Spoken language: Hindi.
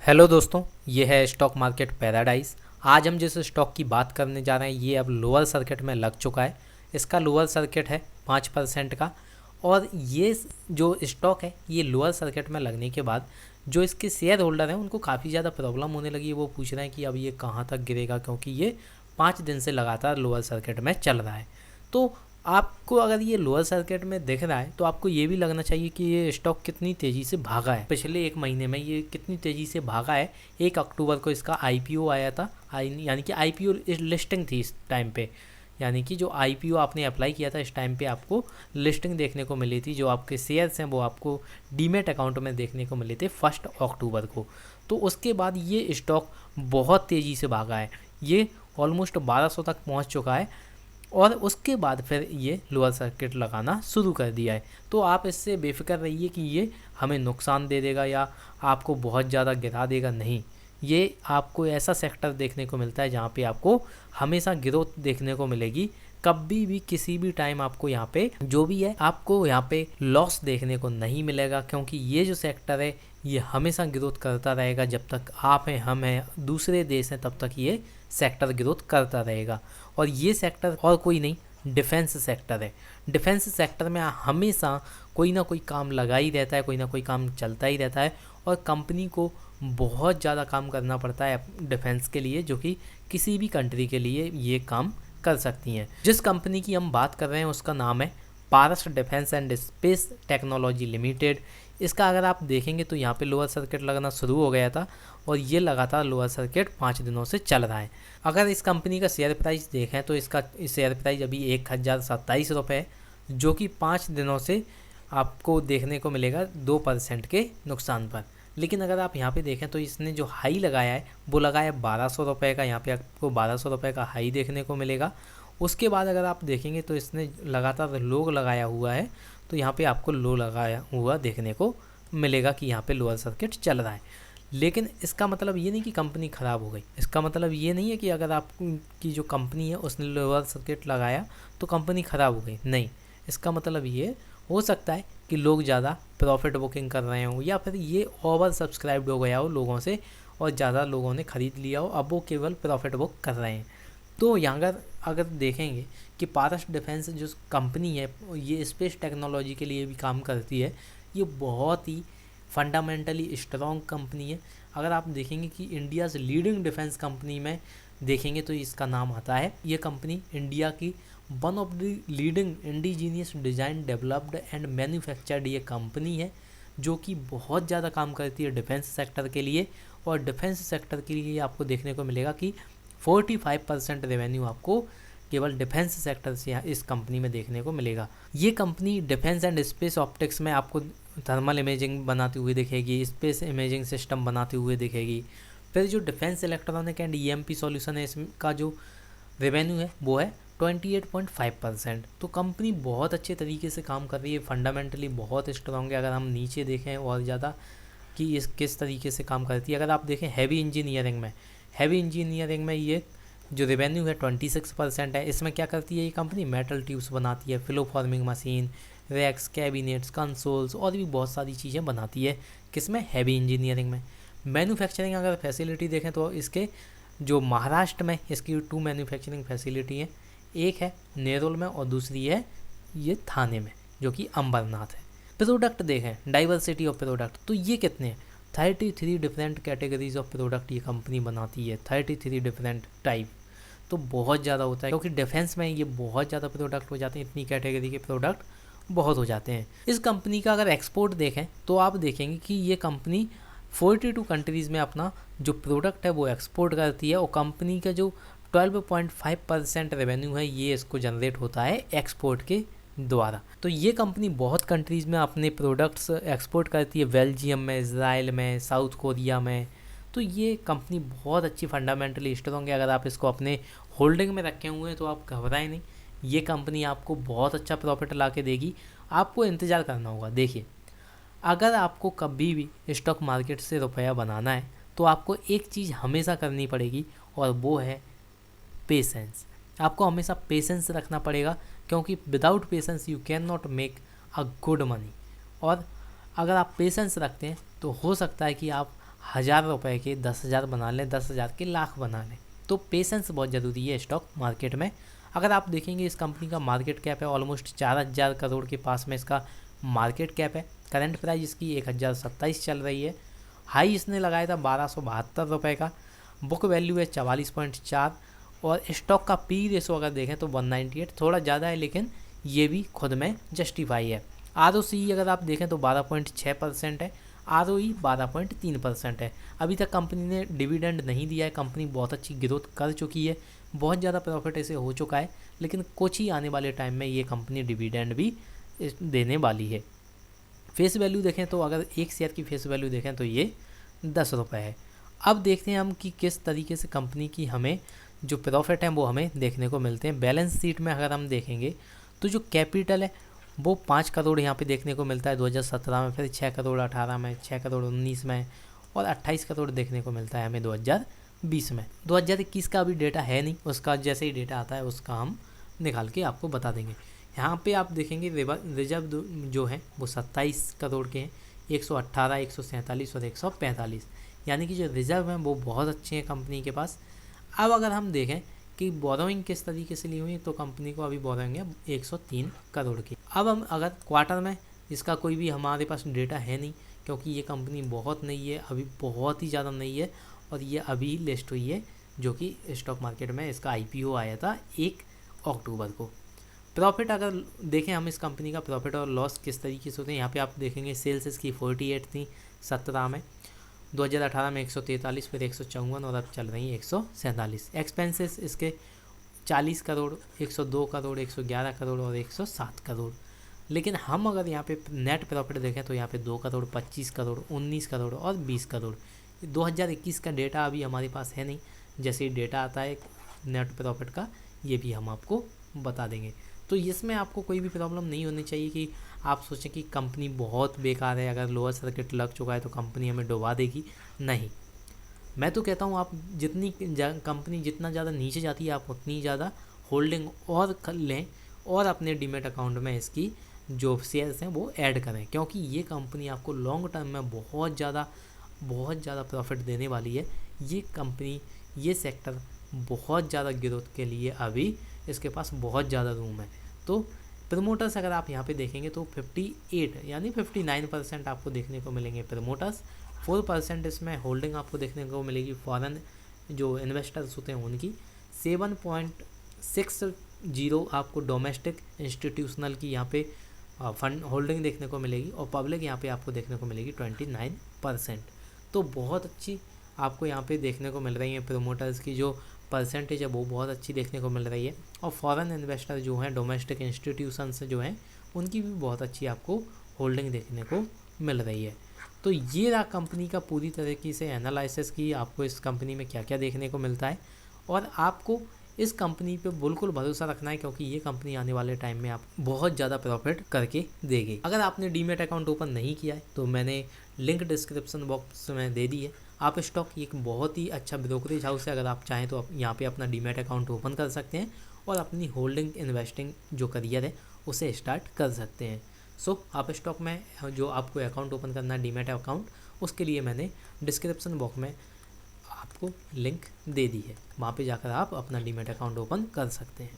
हेलो दोस्तों, ये है स्टॉक मार्केट पैराडाइज। आज हम जिस स्टॉक की बात करने जा रहे हैं ये अब लोअर सर्किट में लग चुका है। इसका लोअर सर्किट है 5% का। और ये जो स्टॉक है ये लोअर सर्किट में लगने के बाद जो इसके शेयर होल्डर हैं उनको काफ़ी ज़्यादा प्रॉब्लम होने लगी है। वो पूछ रहे हैं कि अब ये कहाँ तक गिरेगा, क्योंकि ये 5 दिन से लगातार लोअर सर्किट में चल रहा है। तो आपको अगर ये लोअर सर्किट में दिख रहा है तो आपको ये भी लगना चाहिए कि ये स्टॉक कितनी तेज़ी से भागा है। पिछले एक महीने में ये कितनी तेज़ी से भागा है। 1 अक्टूबर को इसका आईपीओ आया था, यानी कि आईपीओ लिस्टिंग थी इस टाइम पे। यानी कि जो आईपीओ आपने अप्लाई किया था इस टाइम पे आपको लिस्टिंग देखने को मिली थी। जो आपके शेयर्स हैं वो आपको डीमेट अकाउंट में देखने को मिले थे 1 अक्टूबर को। तो उसके बाद ये स्टॉक बहुत तेज़ी से भागा है। ये ऑलमोस्ट 1200 तक पहुंच चुका है और उसके बाद फिर ये लोअर सर्किट लगाना शुरू कर दिया है। तो आप इससे बेफिक्र रहिए कि ये हमें नुकसान दे देगा या आपको बहुत ज़्यादा गिरा देगा, नहीं। ये आपको ऐसा सेक्टर देखने को मिलता है जहाँ पे आपको हमेशा ग्रोथ देखने को मिलेगी। कभी भी किसी भी टाइम आपको यहाँ पे जो भी है आपको यहाँ पे लॉस देखने को नहीं मिलेगा, क्योंकि ये जो सेक्टर है ये हमेशा ग्रोथ करता रहेगा। जब तक आप हैं, हम हैं, दूसरे देश हैं, तब तक ये सेक्टर ग्रोथ करता रहेगा। और ये सेक्टर और कोई नहीं, डिफेंस सेक्टर है। डिफेंस सेक्टर में हमेशा कोई ना कोई काम लगा ही रहता है, कोई ना कोई काम चलता ही रहता है। और कंपनी को बहुत ज़्यादा काम करना पड़ता है डिफेंस के लिए, जो कि किसी भी कंट्री के लिए ये काम कर सकती हैं। जिस कंपनी की हम बात कर रहे हैं उसका नाम है Paras defence and space technology limited. इसका अगर आप देखेंगे तो यहाँ पे लोअर सर्किट लगना शुरू हो गया था और ये लगातार लोअर सर्किट 5 दिनों से चल रहा है। अगर इस कंपनी का शेयर प्राइस देखें तो इसका शेयर प्राइस अभी 1027 रुपये है, जो कि 5 दिनों से आपको देखने को मिलेगा 2% के नुकसान पर। लेकिन अगर आप यहाँ पे देखें तो इसने जो हाई लगाया है वो लगाया 1200 रुपये का। यहाँ पे आपको 1200 रुपये का हाई देखने को मिलेगा। उसके बाद अगर आप देखेंगे तो इसने लगातार लो लगाया हुआ है, तो यहाँ पे आपको लो लगाया हुआ देखने को मिलेगा कि यहाँ पे लोअर सर्किट चल रहा है। लेकिन इसका मतलब ये नहीं कि कंपनी ख़राब हो गई। इसका मतलब ये नहीं है कि अगर आपकी जो कंपनी है उसने लोअर सर्किट लगाया तो कंपनी ख़राब हो गई, नहीं। इसका मतलब ये हो सकता है कि लोग ज़्यादा प्रॉफिट बुकिंग कर रहे हों, या फिर ये ओवर सब्सक्राइब्ड हो गया हो लोगों से और ज़्यादा लोगों ने ख़रीद लिया हो, अब वो केवल प्रॉफिट बुक कर रहे हैं। तो यहाँ अगर देखेंगे कि पारस डिफेंस जो कंपनी है ये स्पेस टेक्नोलॉजी के लिए भी काम करती है। ये बहुत ही फंडामेंटली स्ट्रॉन्ग कंपनी है। अगर आप देखेंगे कि इंडियाज़ लीडिंग डिफेंस कंपनी में देखेंगे तो इसका नाम आता है। ये कंपनी इंडिया की one of the leading indigenous design developed and manufactured ये कंपनी है, जो कि बहुत ज़्यादा काम करती है डिफेंस सेक्टर के लिए। और डिफेंस सेक्टर के लिए आपको देखने को मिलेगा कि 45% रेवेन्यू आपको केवल डिफेंस सेक्टर से इस कंपनी में देखने को मिलेगा। ये company defence and space optics में आपको थर्मल इमेजिंग बनाती हुई दिखेगी, स्पेस इमेजिंग सिस्टम बनाती हुई दिखेगी। फिर जो defence electronic and EMP solution है इसका जो रेवेन्यू है वो है 28.5%। तो कंपनी बहुत अच्छे तरीके से काम कर रही है, फंडामेंटली बहुत स्ट्रॉन्ग है। अगर हम नीचे देखें और ज़्यादा कि इस किस तरीके से काम करती है, अगर आप देखें हैवी इंजीनियरिंग में ये जो रेवेन्यू है 26% है। इसमें क्या करती है ये कंपनी, मेटल ट्यूब्स बनाती है, flow forming machine, racks, cabinets, consoles और भी बहुत सारी चीज़ें बनाती है। किसमें, हैवी इंजीनियरिंग में। मैन्युफैक्चरिंग अगर फैसिलिटी देखें तो इसके जो महाराष्ट्र में इसकी 2 मैन्युफैक्चरिंग फैसिलिटी हैं। एक है नेरोल में और दूसरी है ये थाने में, जो कि अंबरनाथ है। प्रोडक्ट देखें, डाइवर्सिटी ऑफ प्रोडक्ट, तो ये कितने हैं, 33 डिफरेंट कैटेगरीज ऑफ प्रोडक्ट ये कंपनी बनाती है, 33 डिफरेंट टाइप। तो बहुत ज़्यादा होता है, क्योंकि डिफेंस में ये बहुत ज़्यादा प्रोडक्ट हो जाते हैं, इतनी कैटेगरी के प्रोडक्ट बहुत हो जाते हैं। इस कंपनी का अगर एक्सपोर्ट देखें तो आप देखेंगे कि ये कंपनी 42 कंट्रीज़ में अपना जो प्रोडक्ट है वो एक्सपोर्ट करती है। और कंपनी का जो 12.5% रेवेन्यू है ये इसको जनरेट होता है एक्सपोर्ट के द्वारा। तो ये कंपनी बहुत कंट्रीज़ में अपने प्रोडक्ट्स एक्सपोर्ट करती है, बेल्जियम में, इज़राइल में, साउथ कोरिया में। तो ये कंपनी बहुत अच्छी फंडामेंटली स्ट्रॉन्ग है। अगर आप इसको अपने होल्डिंग में रखे हुए हैं तो आप घबराएं नहीं, ये कंपनी आपको बहुत अच्छा प्रॉफिट ला के देगी। आपको इंतज़ार करना होगा। देखिए, अगर आपको कभी भी स्टॉक मार्केट से रुपया बनाना है तो आपको एक चीज़ हमेशा करनी पड़ेगी और वो है पेशेंस। आपको हमेशा पेशेंस रखना पड़ेगा, क्योंकि without patience you can not make a good money. और अगर आप पेशेंस रखते हैं तो हो सकता है कि आप ₹1000 के 10,000 बना लें, 10,000 के लाख बना लें। तो पेशेंस बहुत ज़रूरी है स्टॉक मार्केट में। अगर आप देखेंगे इस कंपनी का मार्केट कैप है ऑलमोस्ट 4,000 करोड़ के पास में इसका मार्केट कैप है। करंट प्राइस इसकी 1,027 चल रही है। हाई इसने लगाया था ₹1272 का। बुक वैल्यू है 44.4 और स्टॉक का पी रेशो अगर देखें तो 198, थोड़ा ज़्यादा है लेकिन ये भी खुद में जस्टिफाई है। ROCE अगर आप देखें तो 12.6% है। ROE 12.3% है। अभी तक कंपनी ने डिविडेंड नहीं दिया है। कंपनी बहुत अच्छी ग्रोथ कर चुकी है, बहुत ज़्यादा प्रॉफिट इसे हो चुका है, लेकिन कुछ ही आने वाले टाइम में ये कंपनी डिविडेंड भी देने वाली है। फेस वैल्यू देखें तो अगर एक शेयर की फेस वैल्यू देखें तो ये ₹10 है। अब देखते हैं हम कि किस तरीके से कंपनी की हमें जो प्रॉफिट है वो हमें देखने को मिलते हैं। बैलेंस शीट में अगर हम देखेंगे तो जो कैपिटल है वो 5 करोड़ यहाँ पे देखने को मिलता है 2017 में, फिर 6 करोड़ 18 में, 6 करोड़ 19 में और 28 करोड़ देखने को मिलता है हमें 2020 में। 2021 का अभी डेटा है नहीं, उसका जैसे ही डेटा आता है उसका हम निकाल के आपको बता देंगे। यहाँ पे आप देखेंगे रिजर्व जो है वो 27 करोड़ के हैं, 118, 147 और 145, यानी कि जो रिजर्व हैं वो बहुत अच्छे हैं कंपनी के पास। अब अगर हम देखें कि बोरोइंग किस तरीके से ली हुई है तो कंपनी को अभी बोरोइंग है 103 करोड़ की। अब हम अगर क्वार्टर में, इसका कोई भी हमारे पास डेटा है नहीं क्योंकि ये कंपनी बहुत नई है, अभी बहुत ही ज़्यादा नई है और ये अभी लिस्ट हुई है जो कि स्टॉक मार्केट में इसका IPO आया था 1 अक्टूबर को। प्रॉफिट अगर देखें हम इस कंपनी का प्रॉफिट और लॉस किस तरीके से होते हैं, यहाँ पे आप देखेंगे सेल्स इसकी 48 थी 17 में, 2018 में 143, फिर 154 और अब चल रही है 147। एक्सपेंसेस इसके 40 करोड़, 102 करोड़, 111 करोड़ और 107 करोड़। लेकिन हम अगर यहाँ पे नेट प्रॉफिट देखें तो यहाँ पे 2 करोड़, 25 करोड़, 19 करोड़ और 20 करोड़। 2021 का डेटा अभी हमारे पास है नहीं, जैसे ही डेटा आता है नेट प्रॉफिट का ये भी हम आपको बता देंगे। तो इसमें आपको कोई भी प्रॉब्लम नहीं होनी चाहिए कि आप सोचें कि कंपनी बहुत बेकार है, अगर लोअर सर्किट लग चुका है तो कंपनी हमें डुबा देगी। नहीं, मैं तो कहता हूँ आप जितनी कंपनी जितना ज़्यादा नीचे जाती है आप उतनी ज़्यादा होल्डिंग और कर लें और अपने डीमेट अकाउंट में इसकी जो शेयर्स हैं वो ऐड करें, क्योंकि ये कंपनी आपको लॉन्ग टर्म में बहुत ज़्यादा प्रॉफिट देने वाली है। ये कंपनी, ये सेक्टर बहुत ज़्यादा ग्रोथ के लिए अभी इसके पास बहुत ज़्यादा रूम है। तो प्रमोटर्स अगर आप यहाँ पे देखेंगे तो 58 यानी 59% आपको देखने को मिलेंगे प्रमोटर्स, 4% इसमें होल्डिंग आपको देखने को मिलेगी फॉरेन जो इन्वेस्टर्स होते हैं उनकी, 7.60 आपको डोमेस्टिक इंस्टीट्यूशनल की यहाँ पे फंड होल्डिंग देखने को मिलेगी और पब्लिक यहाँ पे आपको देखने को मिलेगी 29%। तो बहुत अच्छी आपको यहाँ पे देखने को मिल रही है प्रमोटर्स की जो परसेंटेज है वो बहुत अच्छी देखने को मिल रही है और फॉरेन इन्वेस्टर जो हैं डोमेस्टिक इंस्टीट्यूशंस जो हैं उनकी भी बहुत अच्छी आपको होल्डिंग देखने को मिल रही है। तो ये रहा कंपनी का पूरी तरीके से एनालिसिस की आपको इस कंपनी में क्या क्या देखने को मिलता है और आपको इस कंपनी पे बिल्कुल भरोसा रखना है क्योंकि ये कंपनी आने वाले टाइम में आप बहुत ज़्यादा प्रॉफिट करके देगी। अगर आपने डीमेट अकाउंट ओपन नहीं किया है तो मैंने लिंक डिस्क्रिप्शन बॉक्स में दे दी है। आप स्टॉक एक बहुत ही अच्छा ब्रोकरेज हाउस है, अगर आप चाहें तो आप यहाँ पे अपना डीमेट अकाउंट ओपन कर सकते हैं और अपनी होल्डिंग इन्वेस्टिंग जो करियर है उसे स्टार्ट कर सकते हैं। सो आप स्टॉक में जो आपको अकाउंट ओपन करना है डीमेट अकाउंट, उसके लिए मैंने डिस्क्रिप्शन बॉक्स में आपको लिंक दे दी है, वहाँ पे जाकर आप अपना डीमेट अकाउंट ओपन कर सकते हैं।